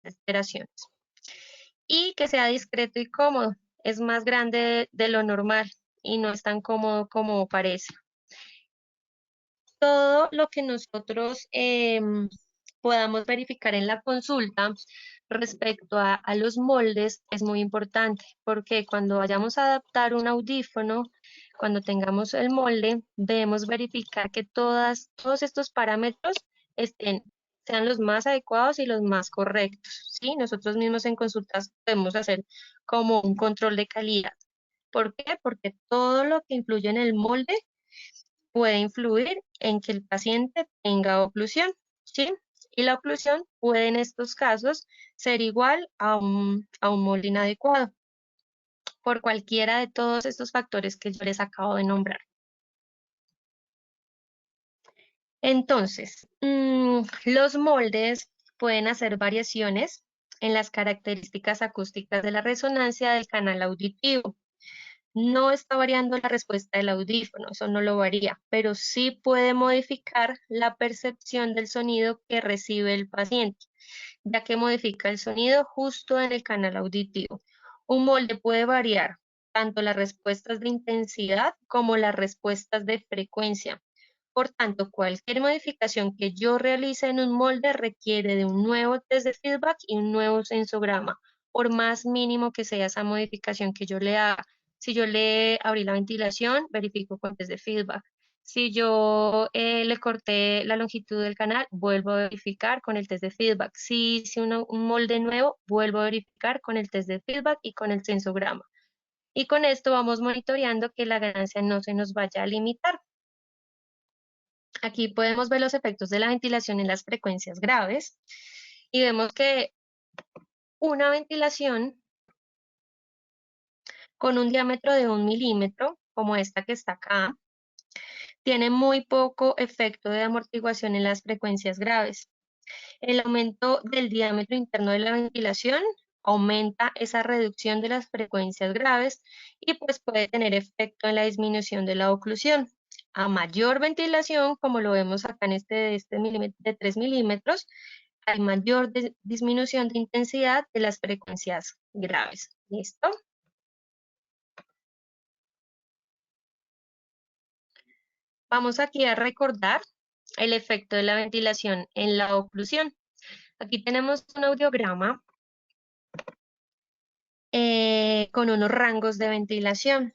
desesperaciones. Y que sea discreto y cómodo. Es más grande de lo normal y no es tan cómodo como parece. Todo lo que nosotros podamos verificar en la consulta respecto a los moldes es muy importante, porque cuando vayamos a adaptar un audífono, cuando tengamos el molde, debemos verificar que todos estos parámetros sean los más adecuados y los más correctos, ¿sí? Nosotros mismos en consultas podemos hacer como un control de calidad. ¿Por qué? Porque todo lo que influye en el molde puede influir en que el paciente tenga oclusión, ¿sí? Y la oclusión puede en estos casos ser igual a un molde inadecuado por cualquiera de todos estos factores que yo les acabo de nombrar. Entonces, los moldes pueden hacer variaciones en las características acústicas de la resonancia del canal auditivo. No está variando la respuesta del audífono, eso no lo varía, pero sí puede modificar la percepción del sonido que recibe el paciente, ya que modifica el sonido justo en el canal auditivo. Un molde puede variar tanto las respuestas de intensidad como las respuestas de frecuencia. Por tanto, cualquier modificación que yo realice en un molde requiere de un nuevo test de feedback y un nuevo sensograma, por más mínimo que sea esa modificación que yo le haga. Si yo le abrí la ventilación, verifico con test de feedback. Si yo le corté la longitud del canal, vuelvo a verificar con el test de feedback. Si hice un molde nuevo, vuelvo a verificar con el test de feedback y con el sensograma. Y con esto vamos monitoreando que la ganancia no se nos vaya a limitar. Aquí podemos ver los efectos de la ventilación en las frecuencias graves y vemos que una ventilación con un diámetro de 1 milímetro, como esta que está acá, tiene muy poco efecto de amortiguación en las frecuencias graves. El aumento del diámetro interno de la ventilación aumenta esa reducción de las frecuencias graves y pues puede tener efecto en la disminución de la oclusión. A mayor ventilación, como lo vemos acá en este milímetro, de 3 milímetros, hay mayor disminución de intensidad de las frecuencias graves. ¿Listo? Vamos aquí a recordar el efecto de la ventilación en la oclusión. Aquí tenemos un audiograma con unos rangos de ventilación.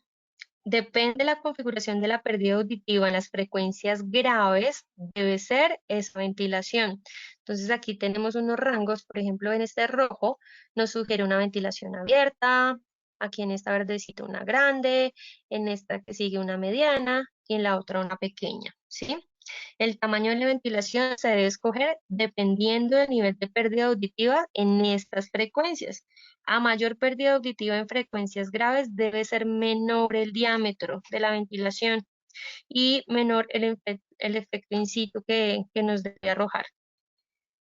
Depende de la configuración de la pérdida auditiva en las frecuencias graves, debe ser esa ventilación. Entonces aquí tenemos unos rangos, por ejemplo en este rojo nos sugiere una ventilación abierta, aquí en esta verdecita una grande, en esta que sigue una mediana y en la otra una pequeña, ¿sí? El tamaño de la ventilación se debe escoger dependiendo del nivel de pérdida auditiva en estas frecuencias. A mayor pérdida auditiva en frecuencias graves debe ser menor el diámetro de la ventilación y menor el efecto in situ que nos debe arrojar.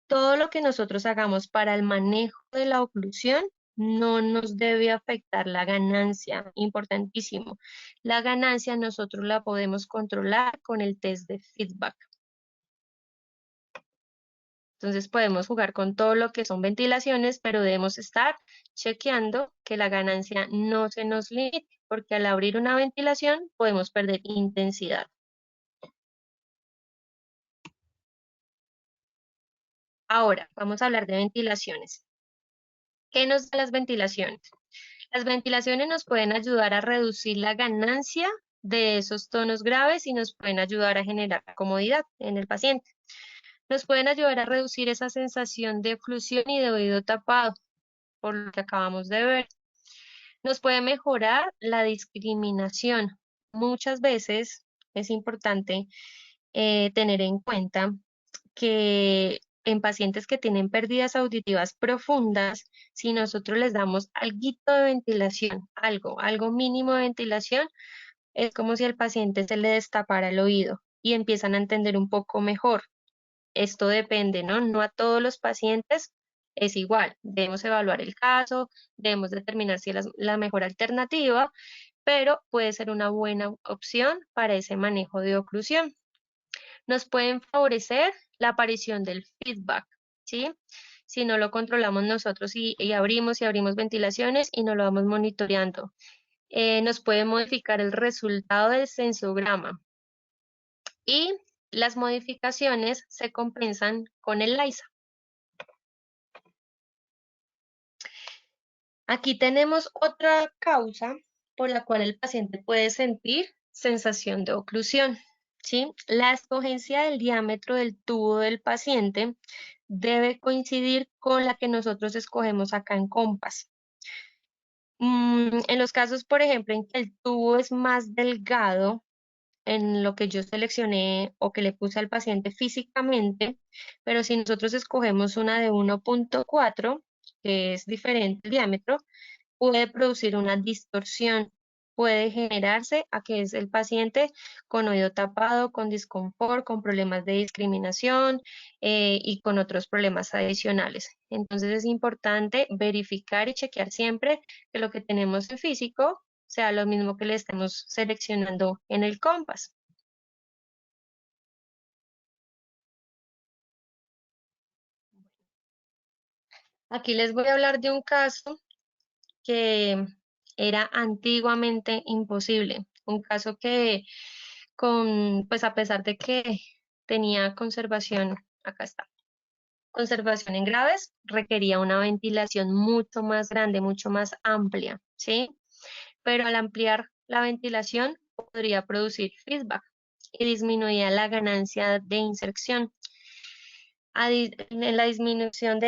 Todo lo que nosotros hagamos para el manejo de la oclusión no nos debe afectar la ganancia, importantísimo. La ganancia nosotros la podemos controlar con el test de feedback. Entonces podemos jugar con todo lo que son ventilaciones, pero debemos estar chequeando que la ganancia no se nos limite, porque al abrir una ventilación podemos perder intensidad. Ahora, vamos a hablar de ventilaciones. ¿Qué nos dan las ventilaciones? Las ventilaciones nos pueden ayudar a reducir la ganancia de esos tonos graves y nos pueden ayudar a generar comodidad en el paciente. Nos pueden ayudar a reducir esa sensación de oclusión y de oído tapado, por lo que acabamos de ver. Nos puede mejorar la discriminación. Muchas veces es importante tener en cuenta que en pacientes que tienen pérdidas auditivas profundas, si nosotros les damos alguito de ventilación, algo mínimo de ventilación, es como si al paciente se le destapara el oído y empiezan a entender un poco mejor. Esto depende, ¿no? No a todos los pacientes es igual. Debemos evaluar el caso, debemos determinar si es la mejor alternativa, pero puede ser una buena opción para ese manejo de oclusión. Nos pueden favorecer la aparición del feedback, ¿sí? si no lo controlamos nosotros y abrimos y abrimos ventilaciones y no lo vamos monitoreando. Nos puede modificar el resultado del sensograma y las modificaciones se compensan con el LISA. Aquí tenemos otra causa por la cual el paciente puede sentir sensación de oclusión, ¿sí? La escogencia del diámetro del tubo del paciente debe coincidir con la que nosotros escogemos acá en COMPAS. En los casos, por ejemplo, en que el tubo es más delgado, en lo que yo seleccioné o que le puse al paciente físicamente, pero si nosotros escogemos una de 1.4, que es diferente el diámetro, puede producir una distorsión, puede generarse a que es el paciente con oído tapado, con disconfort, con problemas de discriminación y con otros problemas adicionales. Entonces es importante verificar y chequear siempre que lo que tenemos en físico sea lo mismo que le estemos seleccionando en el compás. Aquí les voy a hablar de un caso que era antiguamente imposible. Un caso que pues a pesar de que tenía conservación, acá está, conservación en graves, requería una ventilación mucho más grande, mucho más amplia, ¿sí? Pero al ampliar la ventilación podría producir feedback y disminuía la ganancia de inserción. En la disminución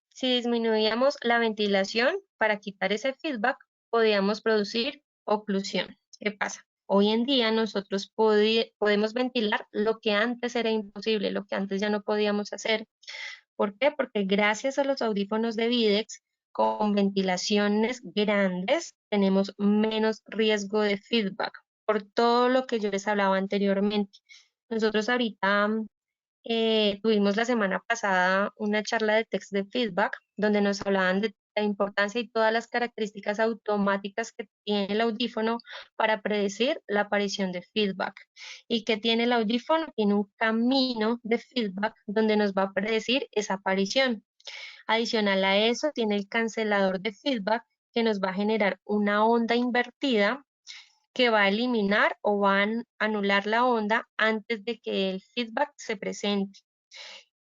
si disminuíamos la ventilación para quitar ese feedback, podíamos producir oclusión. ¿Qué pasa? Hoy en día nosotros podemos ventilar lo que antes era imposible, lo que antes ya no podíamos hacer. ¿Por qué? Porque gracias a los audífonos de Videx, con ventilaciones grandes, tenemos menos riesgo de feedback, por todo lo que yo les hablaba anteriormente. Nosotros ahorita tuvimos la semana pasada una charla de text de feedback donde nos hablaban de la importancia y todas las características automáticas que tiene el audífono para predecir la aparición de feedback. ¿Y que tiene el audífono? Tiene un camino de feedback donde nos va a predecir esa aparición. Adicional a eso, tiene el cancelador de feedback que nos va a generar una onda invertida que va a eliminar o va a anular la onda antes de que el feedback se presente.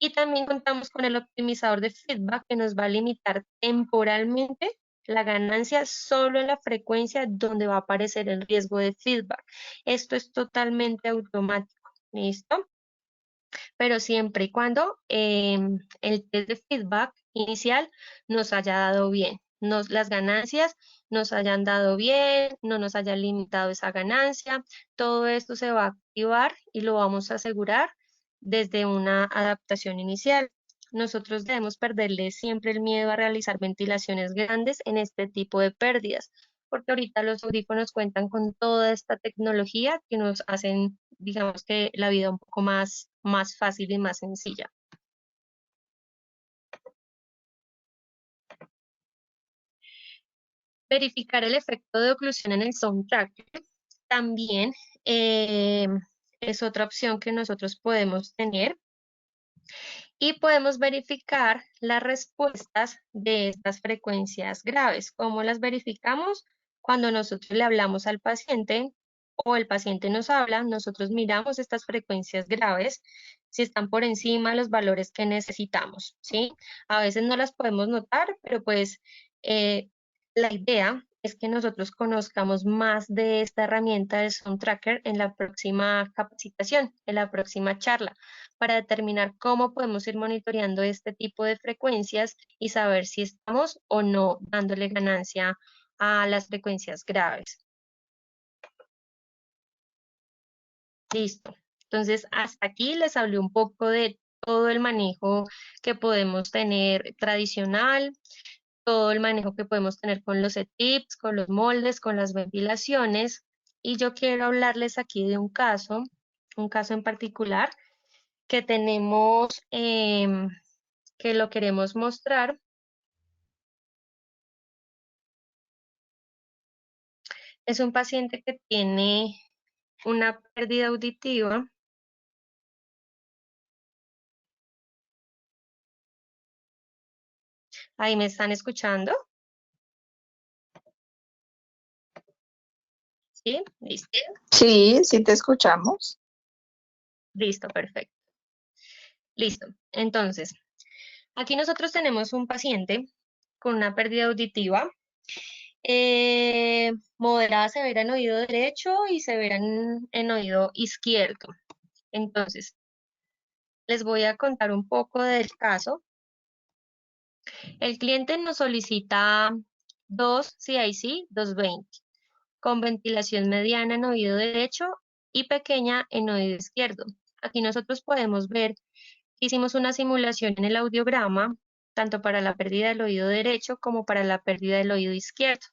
Y también contamos con el optimizador de feedback que nos va a limitar temporalmente la ganancia solo en la frecuencia donde va a aparecer el riesgo de feedback. Esto es totalmente automático. ¿Listo? Pero siempre y cuando el test de feedback inicial nos haya dado bien, las ganancias nos hayan dado bien, no nos haya limitado esa ganancia, todo esto se va a activar y lo vamos a asegurar desde una adaptación inicial. Nosotros debemos perderle siempre el miedo a realizar ventilaciones grandes en este tipo de pérdidas, porque ahorita los audífonos cuentan con toda esta tecnología que nos hacen, digamos que la vida un poco más fácil y más sencilla. Verificar el efecto de oclusión en el sound tracker también eh, es otra opción que nosotros podemos tener y podemos verificar las respuestas de estas frecuencias graves. ¿Cómo las verificamos? Cuando nosotros le hablamos al paciente o el paciente nos habla, nosotros miramos estas frecuencias graves si están por encima de los valores que necesitamos, ¿sí? A veces no las podemos notar, pero pues eh, la idea es que nosotros conozcamos más de esta herramienta del Sound Tracker en la próxima capacitación, en la próxima charla para determinar cómo podemos ir monitoreando este tipo de frecuencias y saber si estamos o no dándole ganancia a las frecuencias graves. Listo. Entonces, hasta aquí les hablé un poco de todo el manejo que podemos tener tradicional, todo el manejo que podemos tener con los ETIPS, con los moldes, con las ventilaciones. Y yo quiero hablarles aquí de un caso en particular que tenemos que lo queremos mostrar. Es un paciente que tiene una pérdida auditiva ¿Ahí me están escuchando? ¿Sí? Listo. Sí, sí te escuchamos. Listo, perfecto. Listo. Entonces, aquí nosotros tenemos un paciente con una pérdida auditiva moderada, severa en oído derecho y severa en oído izquierdo. Entonces, les voy a contar un poco del caso. El cliente nos solicita dos CIC 220 con ventilación mediana en oído derecho y pequeña en oído izquierdo. Aquí nosotros podemos ver que hicimos una simulación en el audiograma, tanto para la pérdida del oído derecho como para la pérdida del oído izquierdo.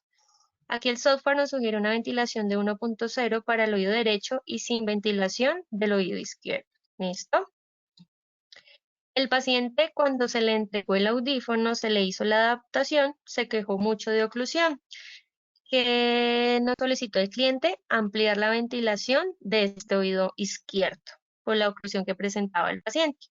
Aquí el software nos sugiere una ventilación de 1.0 para el oído derecho y sin ventilación del oído izquierdo. ¿Listo? El paciente, cuando se le entregó el audífono, se le hizo la adaptación, se quejó mucho de oclusión, que nos solicitó el cliente ampliar la ventilación de este oído izquierdo por la oclusión que presentaba el paciente.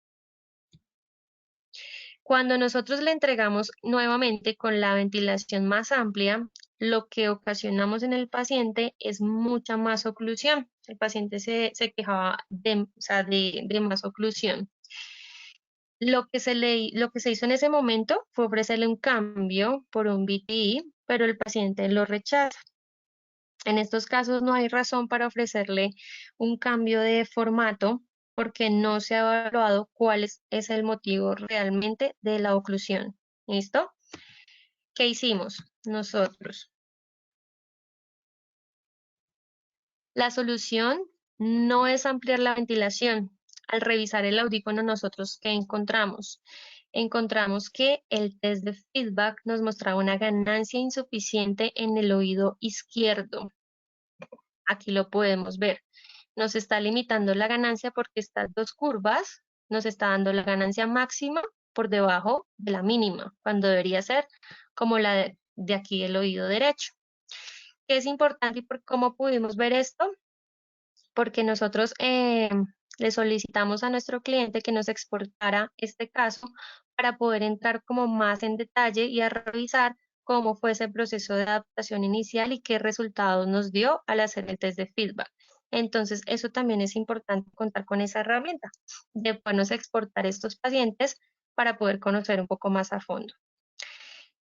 Cuando nosotros le entregamos nuevamente con la ventilación más amplia, lo que ocasionamos en el paciente es mucha más oclusión. El paciente se quejaba de, o sea, de más oclusión. Lo que se hizo en ese momento fue ofrecerle un cambio por un BTI, pero el paciente lo rechaza. En estos casos no hay razón para ofrecerle un cambio de formato porque no se ha evaluado cuál es el motivo realmente de la oclusión. ¿Listo? ¿Qué hicimos nosotros? La solución no es ampliar la ventilación. Al revisar el audífono, nosotros, ¿qué encontramos? Encontramos que el test de feedback nos mostraba una ganancia insuficiente en el oído izquierdo. Aquí lo podemos ver. Nos está limitando la ganancia porque estas dos curvas nos está dando la ganancia máxima por debajo de la mínima, cuando debería ser como la de aquí del oído derecho. ¿Qué es importante y por cómo pudimos ver esto? Porque nosotros le solicitamos a nuestro cliente que nos exportara este caso para poder entrar como más en detalle y a revisar cómo fue ese proceso de adaptación inicial y qué resultados nos dio al hacer el test de feedback. Entonces, eso también es importante contar con esa herramienta de podernos exportar estos pacientes para poder conocer un poco más a fondo.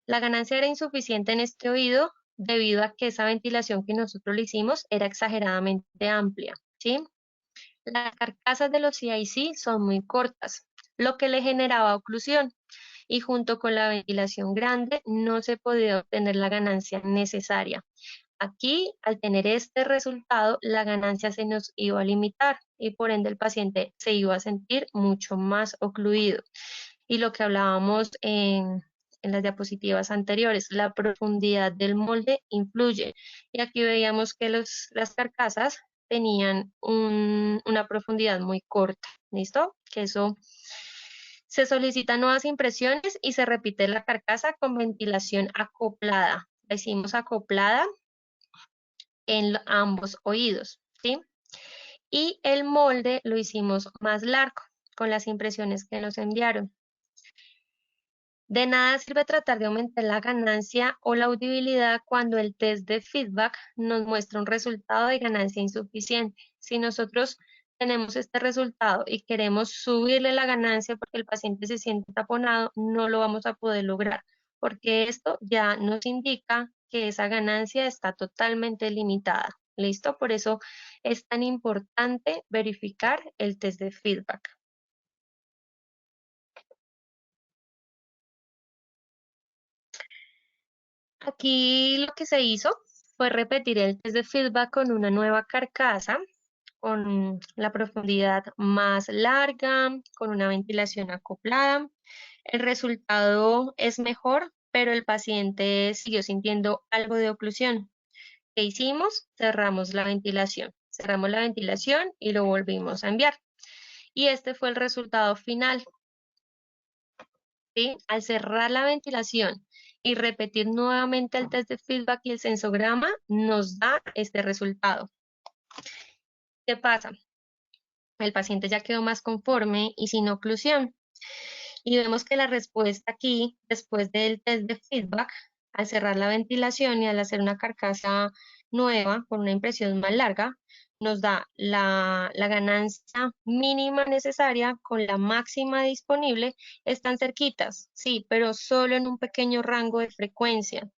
La ganancia era insuficiente en este oído debido a que esa ventilación que nosotros le hicimos era exageradamente amplia, ¿sí? Las carcasas de los CIC son muy cortas, lo que le generaba oclusión y junto con la ventilación grande no se podía obtener la ganancia necesaria. Aquí, al tener este resultado, la ganancia se nos iba a limitar y por ende el paciente se iba a sentir mucho más ocluido. Y lo que hablábamos en las diapositivas anteriores, la profundidad del molde influye. Y aquí veíamos que las carcasas tenían una profundidad muy corta, ¿listo? Que eso se solicitan nuevas impresiones y se repite la carcasa con ventilación acoplada. La hicimos acoplada en ambos oídos, ¿sí? Y el molde lo hicimos más largo con las impresiones que nos enviaron. De nada sirve tratar de aumentar la ganancia o la audibilidad cuando el test de feedback nos muestra un resultado de ganancia insuficiente. Si nosotros tenemos este resultado y queremos subirle la ganancia porque el paciente se siente taponado, no lo vamos a poder lograr, porque esto ya nos indica que esa ganancia está totalmente limitada. ¿Listo? Por eso es tan importante verificar el test de feedback. Aquí lo que se hizo fue repetir el test de feedback con una nueva carcasa, con la profundidad más larga, con una ventilación acoplada. El resultado es mejor, pero el paciente siguió sintiendo algo de oclusión. ¿Qué hicimos? Cerramos la ventilación. Cerramos la ventilación y lo volvimos a enviar. Y este fue el resultado final. ¿Sí? Al cerrar la ventilación y repetir nuevamente el test de feedback y el sensograma, nos da este resultado. ¿Qué pasa? El paciente ya quedó más conforme y sin oclusión. Y vemos que la respuesta aquí, después del test de feedback, al cerrar la ventilación y al hacer una carcasa nueva con una impresión más larga, nos da la ganancia mínima necesaria con la máxima disponible, están cerquitas, sí, pero solo en un pequeño rango de frecuencia.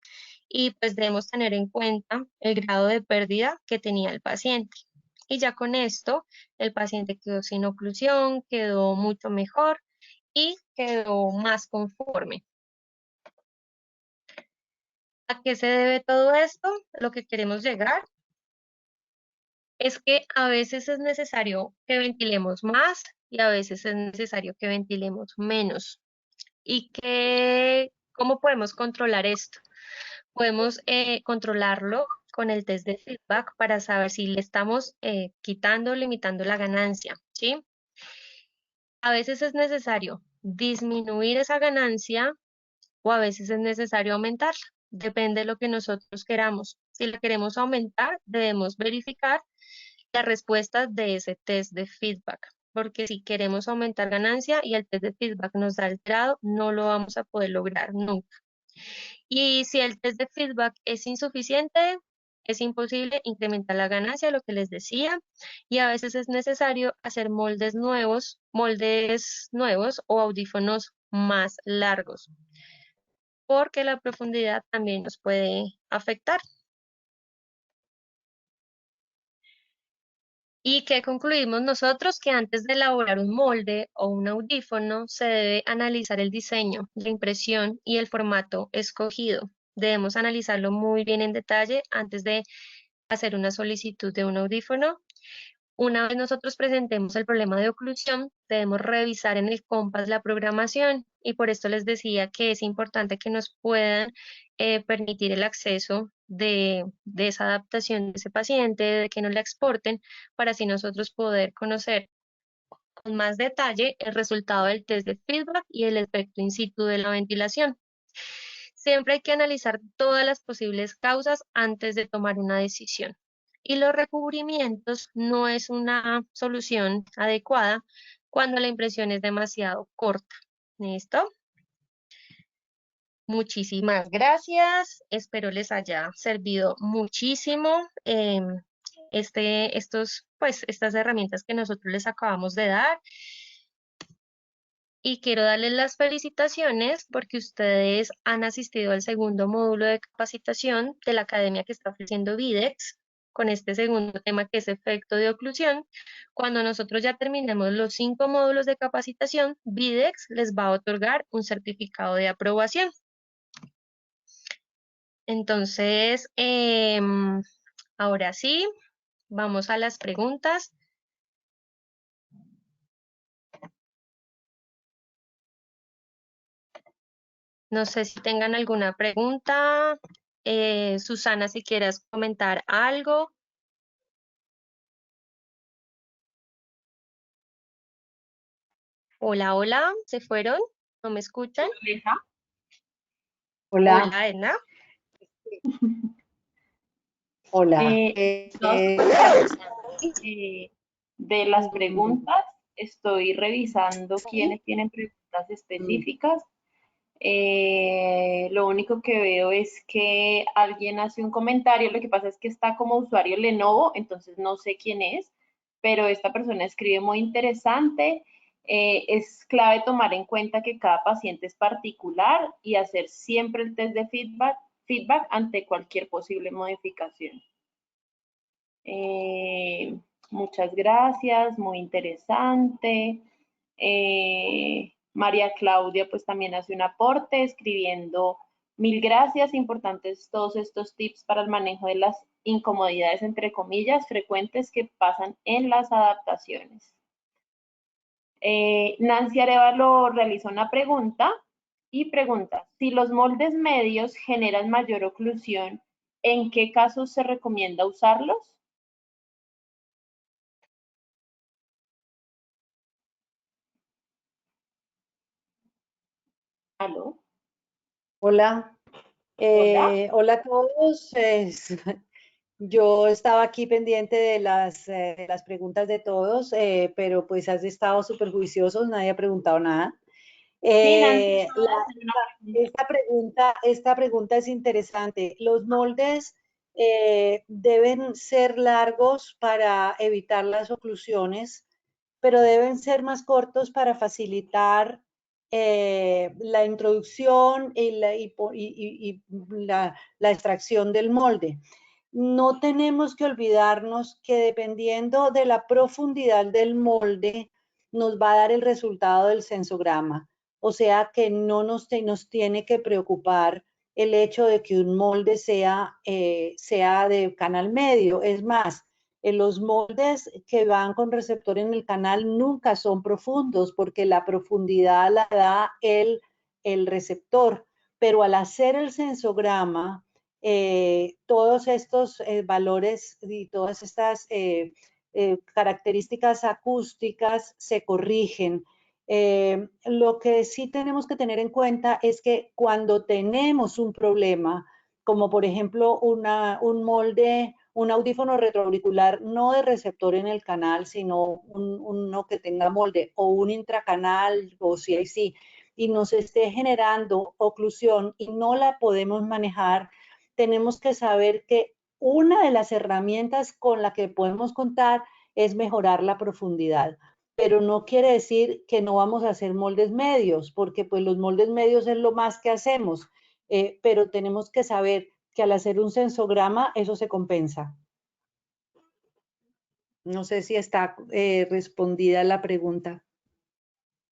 Y pues debemos tener en cuenta el grado de pérdida que tenía el paciente. Y ya con esto, el paciente quedó sin oclusión, quedó mucho mejor y quedó más conforme. ¿A qué se debe todo esto? Lo que queremos llegar es que a veces es necesario que ventilemos más y a veces es necesario que ventilemos menos. ¿Y cómo podemos controlar esto? Podemos controlarlo con el test de feedback para saber si le estamos quitando o limitando la ganancia, ¿sí? A veces es necesario disminuir esa ganancia o a veces es necesario aumentarla. Depende de lo que nosotros queramos. Si la queremos aumentar, debemos verificar las respuestas de ese test de feedback, porque si queremos aumentar ganancia y el test de feedback nos da alterado, no lo vamos a poder lograr nunca. Y si el test de feedback es insuficiente, es imposible incrementar la ganancia, lo que les decía, y a veces es necesario hacer moldes nuevos o audífonos más largos, porque la profundidad también nos puede afectar. ¿Y qué concluimos nosotros? Que antes de elaborar un molde o un audífono se debe analizar el diseño, la impresión y el formato escogido. Debemos analizarlo muy bien en detalle antes de hacer una solicitud de un audífono. Una vez nosotros presentemos el problema de oclusión, debemos revisar en el compás la programación y por esto les decía que es importante que nos puedan permitir el acceso de esa adaptación de ese paciente, de que nos la exporten, para así nosotros poder conocer con más detalle el resultado del test de feedback y el efecto in situ de la ventilación. Siempre hay que analizar todas las posibles causas antes de tomar una decisión. Y los recubrimientos no es una solución adecuada cuando la impresión es demasiado corta. ¿Listo? Muchísimas gracias. Espero les haya servido muchísimo estas herramientas que nosotros les acabamos de dar. Y quiero darles las felicitaciones porque ustedes han asistido al segundo módulo de capacitación de la academia que está ofreciendo Videx con este segundo tema que es efecto de oclusión. Cuando nosotros ya terminemos los 5 módulos de capacitación, Videx les va a otorgar un certificado de aprobación. Entonces, ahora sí, vamos a las preguntas. No sé si tengan alguna pregunta. Susana, si quieras comentar algo. Hola, hola, ¿se fueron? ¿No me escuchan? Hola. Hola, Edna. Hola. De las preguntas, estoy revisando quiénes tienen preguntas específicas. Lo único que veo es que alguien hace un comentario, lo que pasa es que está como usuario Lenovo, entonces no sé quién es, pero esta persona escribe muy interesante. Es clave tomar en cuenta que cada paciente es particular y hacer siempre el test de feedback ante cualquier posible modificación. Muchas gracias, muy interesante. María Claudia pues también hace un aporte escribiendo: mil gracias, importantes todos estos tips para el manejo de las incomodidades entre comillas frecuentes que pasan en las adaptaciones. Nancy Arevalo realiza una pregunta y pregunta: si los moldes medios generan mayor oclusión, ¿en qué casos se recomienda usarlos? ¿Aló? Hola. Hola. Hola a todos. Yo estaba aquí pendiente de las preguntas de todos, pero pues has estado súper juiciosos, nadie ha preguntado nada. Sí, Nancy, Eh, acabo de la- hacer una pregunta. esta pregunta es interesante. Los moldes deben ser largos para evitar las oclusiones, pero deben ser más cortos para facilitar la introducción y la extracción del molde. No tenemos que olvidarnos que dependiendo de la profundidad del molde, nos va a dar el resultado del sensograma. O sea que no nos tiene que preocupar el hecho de que un molde sea de canal medio. Es más, los moldes que van con receptor en el canal nunca son profundos porque la profundidad la da el receptor. Pero al hacer el sensograma, todos estos valores y todas estas características acústicas se corrigen. Lo que sí tenemos que tener en cuenta es que cuando tenemos un problema, como por ejemplo un molde, un audífono retroauricular, no de receptor en el canal, sino uno que tenga molde, o un intracanal, o CIC, y nos esté generando oclusión y no la podemos manejar, tenemos que saber que una de las herramientas con la que podemos contar es mejorar la profundidad, pero no quiere decir que no vamos a hacer moldes medios, porque pues los moldes medios es lo más que hacemos, pero tenemos que saber que al hacer un sensograma eso se compensa. No sé si está respondida la pregunta.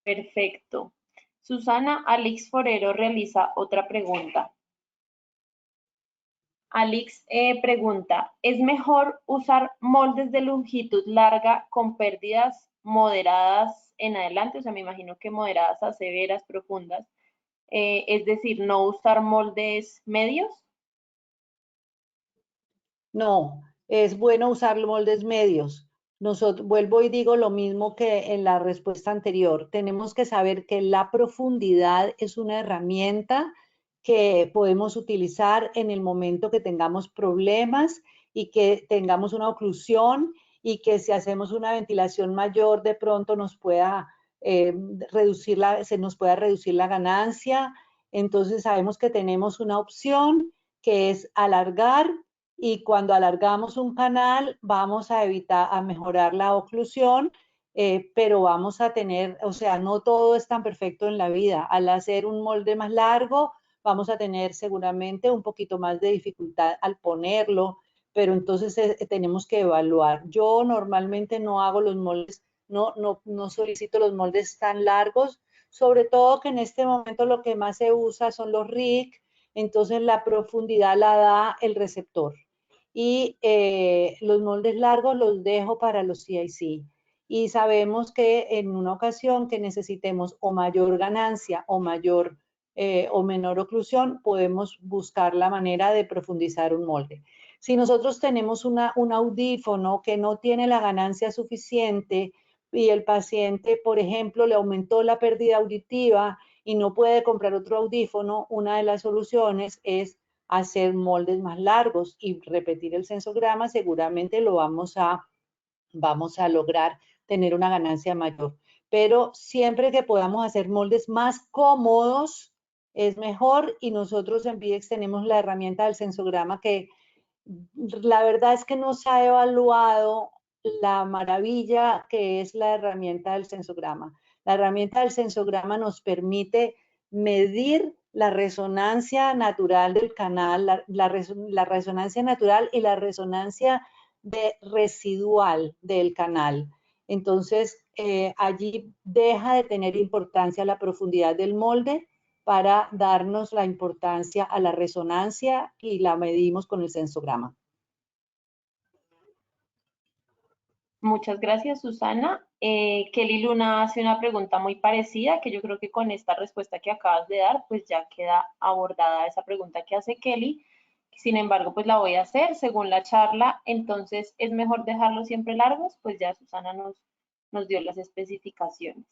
Perfecto. Susana Alix Forero realiza otra pregunta. Alix pregunta, ¿es mejor usar moldes de longitud larga con pérdidas moderadas en adelante? O sea, me imagino que moderadas a severas, profundas. Es decir, no usar moldes medios. No, es bueno usar moldes medios. Nosotros, vuelvo y digo lo mismo que en la respuesta anterior. Tenemos que saber que la profundidad es una herramienta que podemos utilizar en el momento que tengamos problemas y que tengamos una oclusión y que si hacemos una ventilación mayor de pronto nos pueda se nos pueda reducir la ganancia. Entonces sabemos que tenemos una opción que es alargar, y cuando alargamos un canal vamos a evitar, a mejorar la oclusión, pero vamos a tener, o sea, no todo es tan perfecto en la vida. Al hacer un molde más largo vamos a tener seguramente un poquito más de dificultad al ponerlo, pero entonces tenemos que evaluar. Yo normalmente no hago los moldes, no solicito los moldes tan largos, sobre todo que en este momento lo que más se usa son los RIC, entonces la profundidad la da el receptor y los moldes largos los dejo para los CIC. Y sabemos que en una ocasión que necesitemos o mayor ganancia o mayor o menor oclusión, podemos buscar la manera de profundizar un molde. Si nosotros tenemos un audífono que no tiene la ganancia suficiente y el paciente, por ejemplo, le aumentó la pérdida auditiva y no puede comprar otro audífono, una de las soluciones es hacer moldes más largos y repetir el sensograma, seguramente vamos a lograr tener una ganancia mayor. Pero siempre que podamos hacer moldes más cómodos, es mejor, y nosotros en BIEX tenemos la herramienta del sensograma que la verdad es que no se ha evaluado la maravilla que es la herramienta del sensograma. La herramienta del sensograma nos permite medir la resonancia natural del canal, la resonancia natural y la resonancia residual del canal. Entonces, allí deja de tener importancia la profundidad del molde para darnos la importancia a la resonancia y la medimos con el sensograma. Muchas gracias, Susana. Kelly Luna hace una pregunta muy parecida, que yo creo que con esta respuesta que acabas de dar, pues ya queda abordada esa pregunta que hace Kelly. Sin embargo, pues la voy a hacer según la charla. Entonces, ¿es mejor dejarlos siempre largos? Pues ya Susana nos dio las especificaciones.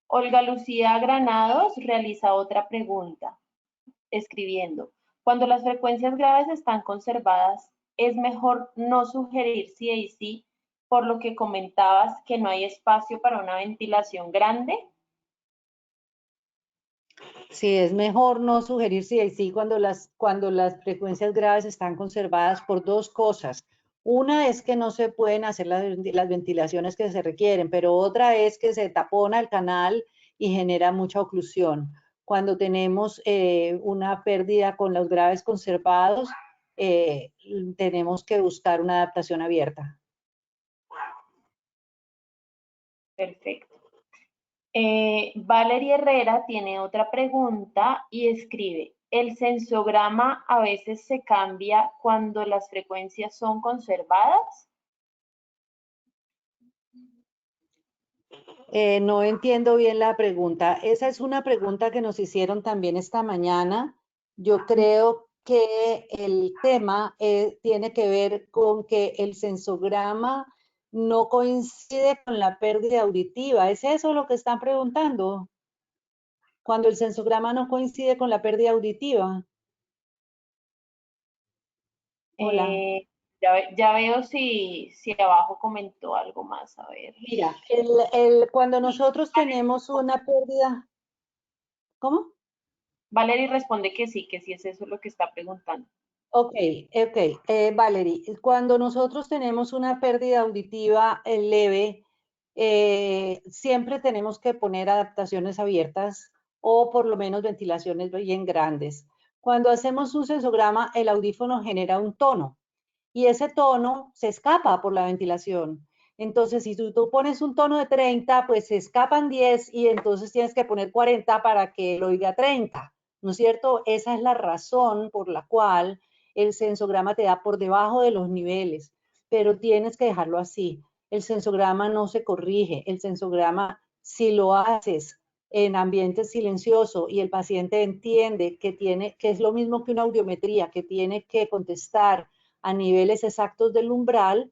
Olga Lucía Granados realiza otra pregunta, escribiendo, cuando las frecuencias graves están conservadas, es mejor no sugerir CAC, por lo que comentabas que no hay espacio para una ventilación grande. Sí, es mejor no sugerir sí y sí cuando las frecuencias graves están conservadas por dos cosas. Una es que no se pueden hacer las ventilaciones que se requieren, pero otra es que se tapona el canal y genera mucha oclusión. Cuando tenemos una pérdida con los graves conservados, eh, tenemos que buscar una adaptación abierta. Perfecto. Valerie Herrera tiene otra pregunta y escribe, ¿el sensograma a veces se cambia cuando las frecuencias son conservadas? No entiendo bien la pregunta. Esa es una pregunta que nos hicieron también esta mañana. Yo creo que el tema tiene que ver con que el sensograma no coincide con la pérdida auditiva. ¿Es eso lo que están preguntando? Cuando el sensograma no coincide con la pérdida auditiva. Hola. Ya veo si abajo comentó algo más. A ver. Mira, cuando nosotros tenemos una pérdida, ¿cómo? Valerie responde que sí es eso lo que está preguntando. Ok, Valerie, cuando nosotros tenemos una pérdida auditiva leve, siempre tenemos que poner adaptaciones abiertas o por lo menos ventilaciones bien grandes. Cuando hacemos un sensograma, el audífono genera un tono y ese tono se escapa por la ventilación. Entonces, si tú pones un tono de 30, pues se escapan 10 y entonces tienes que poner 40 para que lo oiga 30, ¿no es cierto? Esa es la razón por la cual el sensograma te da por debajo de los niveles, pero tienes que dejarlo así. El sensograma no se corrige, el sensograma, si lo haces en ambiente silencioso y el paciente entiende que es lo mismo que una audiometría, que tiene que contestar a niveles exactos del umbral,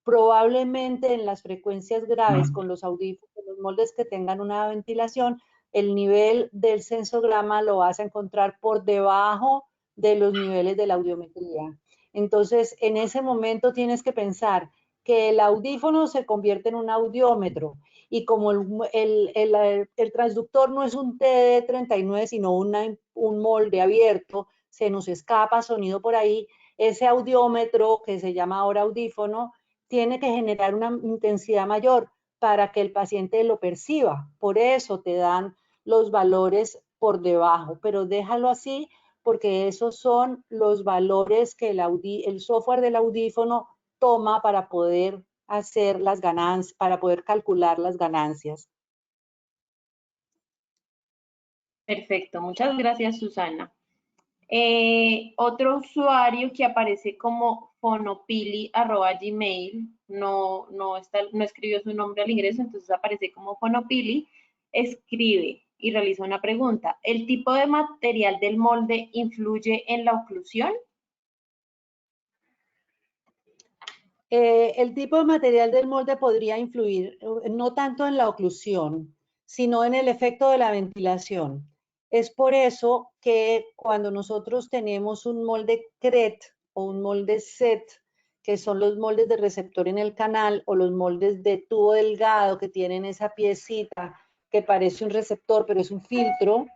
probablemente en las frecuencias graves con los audífonos, los moldes que tengan una ventilación, el nivel del sensograma lo vas a encontrar por debajo de los niveles de la audiometría. Entonces, en ese momento tienes que pensar que el audífono se convierte en un audiómetro y como el transductor no es un TD39, sino un molde abierto, se nos escapa sonido por ahí, ese audiómetro que se llama ahora audífono tiene que generar una intensidad mayor para que el paciente lo perciba. Por eso te dan los valores por debajo, pero déjalo así porque esos son los valores que el software del audífono toma para poder hacer las ganancias, para poder calcular las ganancias. Perfecto, muchas gracias, Susana. Otro usuario que aparece como fonopili@gmail, no escribió su nombre al ingreso, entonces aparece como fonopili, escribe y realiza una pregunta. ¿El tipo de material del molde influye en la oclusión? El tipo de material del molde podría influir no tanto en la oclusión, sino en el efecto de la ventilación. Es por eso que cuando nosotros tenemos un molde CRET o un molde SET, que son los moldes de receptor en el canal o los moldes de tubo delgado que tienen esa piecita que parece un receptor pero es un filtro,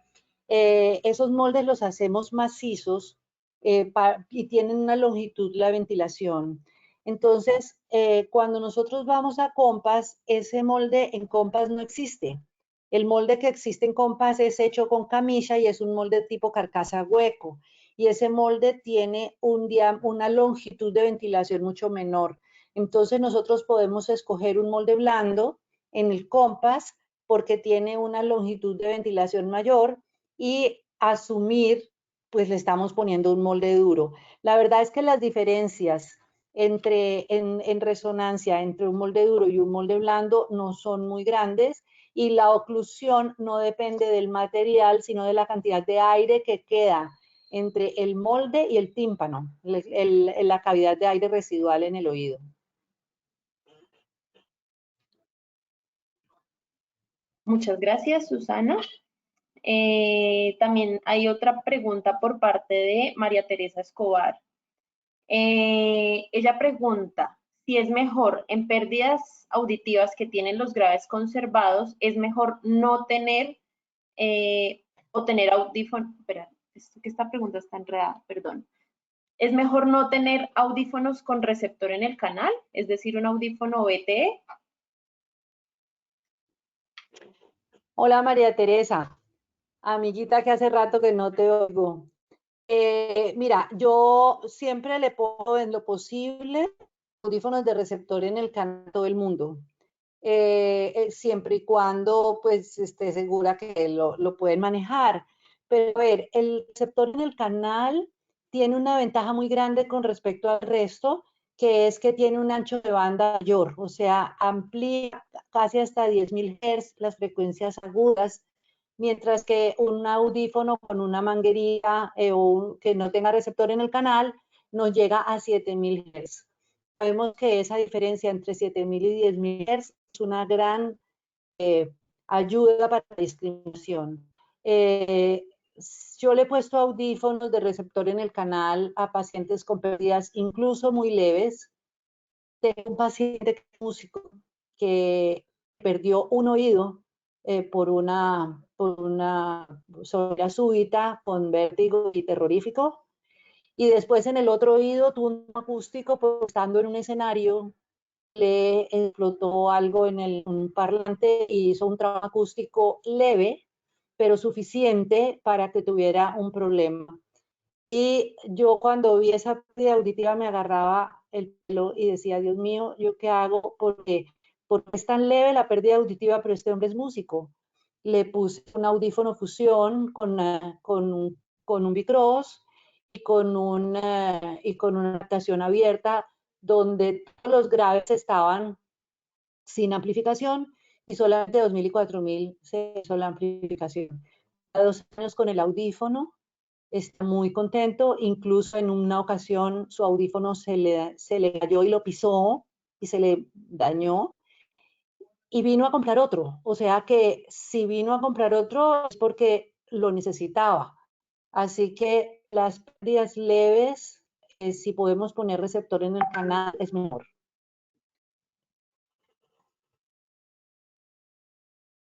esos moldes los hacemos macizos y tienen una longitud la ventilación. Entonces, cuando nosotros vamos a Compass, ese molde en Compass no existe. El molde que existe en Compass es hecho con camilla y es un molde tipo carcasa hueco. Y ese molde tiene una longitud de ventilación mucho menor. Entonces, nosotros podemos escoger un molde blando en el Compass porque tiene una longitud de ventilación mayor y asumir, pues le estamos poniendo un molde duro. La verdad es que las diferencias en resonancia entre un molde duro y un molde blando no son muy grandes y la oclusión no depende del material, sino de la cantidad de aire que queda entre el molde y el tímpano, la cavidad de aire residual en el oído. Muchas gracias, Susana. También hay otra pregunta por parte de María Teresa Escobar. Ella pregunta si es mejor en pérdidas auditivas que tienen los graves conservados, es mejor no tener o tener audífonos, espera, es que esta pregunta está enredada, perdón. ¿Es mejor no tener audífonos con receptor en el canal? Es decir, un audífono BTE. Hola María Teresa, amiguita que hace rato que no te oigo. Mira, yo siempre le pongo en lo posible audífonos de receptor en el canal a todo el mundo. Siempre y cuando pues esté segura que lo pueden manejar. Pero a ver, el receptor en el canal tiene una ventaja muy grande con respecto al resto, que es que tiene un ancho de banda mayor, o sea, amplía casi hasta 10.000 Hz las frecuencias agudas, mientras que un audífono con una manguerilla que no tenga receptor en el canal no llega a 7.000 Hz. Sabemos que esa diferencia entre 7.000 y 10.000 Hz es una gran ayuda para la discriminación. Yo le he puesto audífonos de receptor en el canal a pacientes con pérdidas incluso muy leves. Tengo un paciente músico que perdió un oído por una sordera súbita con vértigo y terrorífico. Y después en el otro oído tuvo un acústico, pues, estando en un escenario, le explotó algo en un parlante y hizo un trauma acústico leve, pero suficiente para que tuviera un problema. Y yo cuando vi esa pérdida auditiva me agarraba el pelo y decía, Dios mío, ¿yo qué hago? Porque es tan leve la pérdida auditiva, pero este hombre es músico. Le puse un audífono fusión con un Bicross y con una adaptación abierta donde todos los graves estaban sin amplificación y solamente 2.000 y 4.000 se hizo la amplificación. A 2 años con el audífono, está muy contento, incluso en una ocasión su audífono se le cayó y lo pisó y se le dañó y vino a comprar otro. O sea que si vino a comprar otro es porque lo necesitaba. Así que las pérdidas leves, si podemos poner receptor en el canal, es mejor.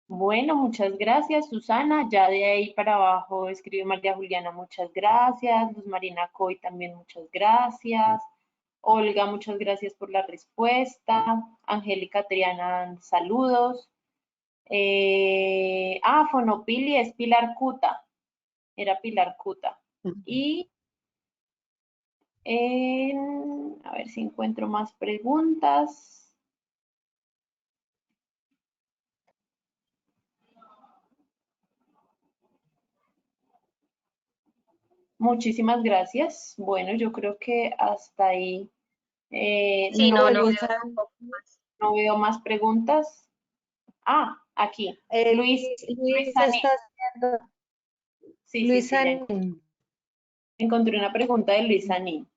Bueno, muchas gracias, Susana. Ya de ahí para abajo escribe María Juliana, muchas gracias. Luz Marina Coy también, muchas gracias. Olga, muchas gracias por la respuesta. Angélica Triana, saludos. Fonopili es Pilar Cuta. Era Pilar Cuta. Y a ver si encuentro más preguntas. Muchísimas gracias. Bueno, yo creo que hasta ahí Sí, No, no Luisa, veo tampoco más. no veo más preguntas. Aquí. Luis Luis Sanín. está haciendo, Sí, ya encontré una pregunta de Luis Sanín.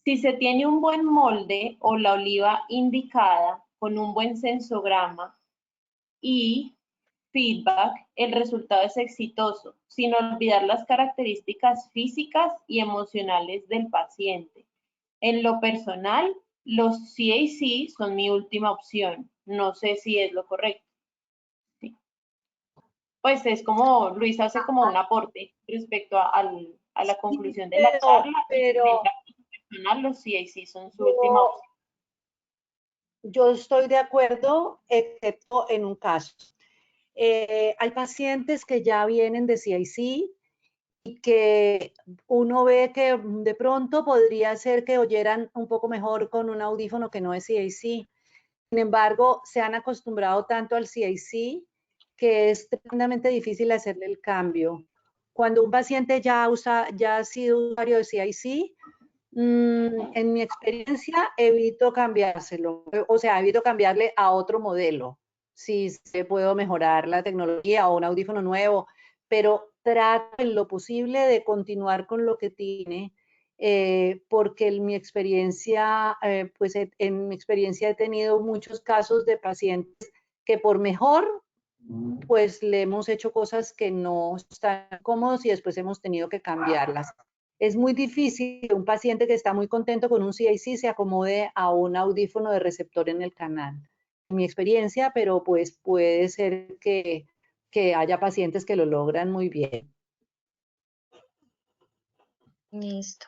Si se tiene un buen molde o la oliva indicada con un buen sensograma y feedback, el resultado es exitoso, sin olvidar las características físicas y emocionales del paciente. En lo personal, los CAC son mi última opción. No sé si es lo correcto. Sí. Pues es como, Luis hace como un aporte respecto a la conclusión de la charla. pero Personal, los CAC son su última opción. yo estoy de acuerdo, excepto en un caso. Hay pacientes que ya vienen de CIC y que uno ve que de pronto podría ser que oyeran un poco mejor con un audífono que no es CIC. Sin embargo, se han acostumbrado tanto al CIC que es tremendamente difícil hacerle el cambio. Cuando un paciente ya ha sido usuario de CIC, en mi experiencia evito cambiárselo, o sea, evito cambiarle a otro modelo, si se puedo mejorar la tecnología o un audífono nuevo, pero trato en lo posible de continuar con lo que tiene, porque en mi experiencia, en mi experiencia he tenido muchos casos de pacientes que por mejor, pues le hemos hecho cosas que no están cómodos y después hemos tenido que cambiarlas. Es muy difícil que un paciente que está muy contento con un CIC se acomode a un audífono de receptor en el canal. En mi experiencia, pero pues puede ser que que haya pacientes que lo logran muy bien. Listo.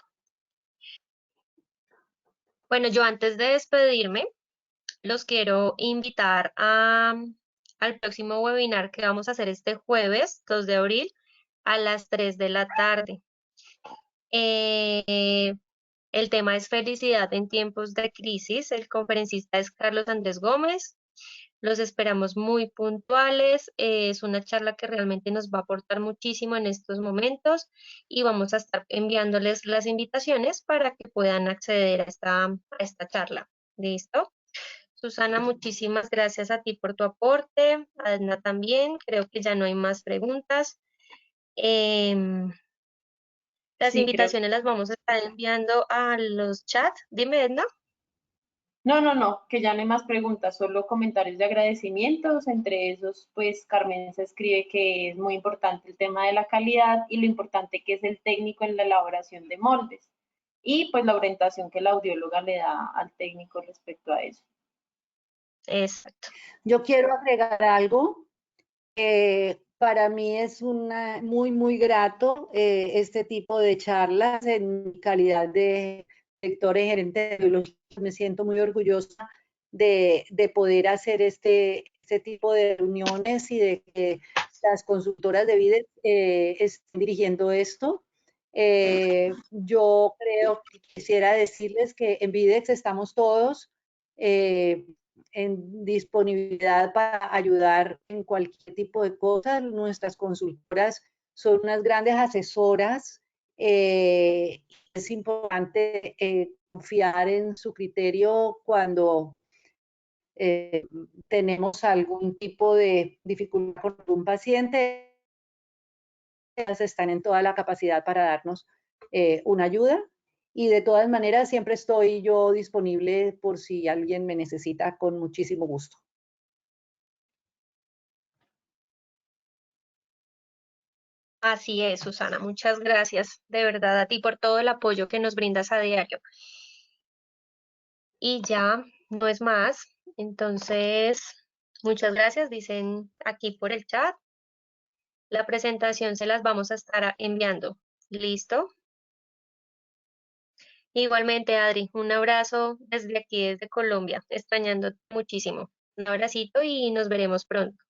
Bueno, yo antes de despedirme, los quiero invitar al próximo webinar que vamos a hacer este jueves, 2 de abril, a las 3 de la tarde. El tema es felicidad en tiempos de crisis. El conferencista es Carlos Andrés Gómez. Los esperamos muy puntuales. Es una charla que realmente nos va a aportar muchísimo en estos momentos y vamos a estar enviándoles las invitaciones para que puedan acceder a esta charla. ¿Listo? Susana, muchísimas gracias a ti por tu aporte. A Edna también. Creo que ya no hay más preguntas. Las Sí, creo. invitaciones las vamos a estar enviando a los chats. Dime, Edna. No, que ya no hay más preguntas, solo comentarios de agradecimientos. Entre esos, pues Carmen se escribe que es muy importante el tema de la calidad y lo importante que es el técnico en la elaboración de moldes. Y pues la orientación que la audióloga le da al técnico respecto a eso. Exacto. Yo quiero agregar algo. Para mí es muy grato este tipo de charlas en mi calidad de directora y gerente de audiología. Me siento muy orgullosa de poder hacer este tipo de reuniones y de que las consultoras de Videx estén dirigiendo esto. Yo creo que quisiera decirles que en Videx estamos todos en disponibilidad para ayudar en cualquier tipo de cosas. Nuestras consultoras son unas grandes asesoras. Es importante confiar en su criterio cuando tenemos algún tipo de dificultad con algún paciente. Ellas están en toda la capacidad para darnos una ayuda. Y de todas maneras, siempre estoy yo disponible por si alguien me necesita, con muchísimo gusto. Así es, Susana. Muchas gracias de verdad a ti por todo el apoyo que nos brindas a diario. Y ya no es más. Entonces, muchas gracias. Dicen aquí por el chat. La presentación se las vamos a estar enviando. ¿Listo? Igualmente, Adri, un abrazo desde aquí, desde Colombia, extrañándote muchísimo. Un abracito y nos veremos pronto.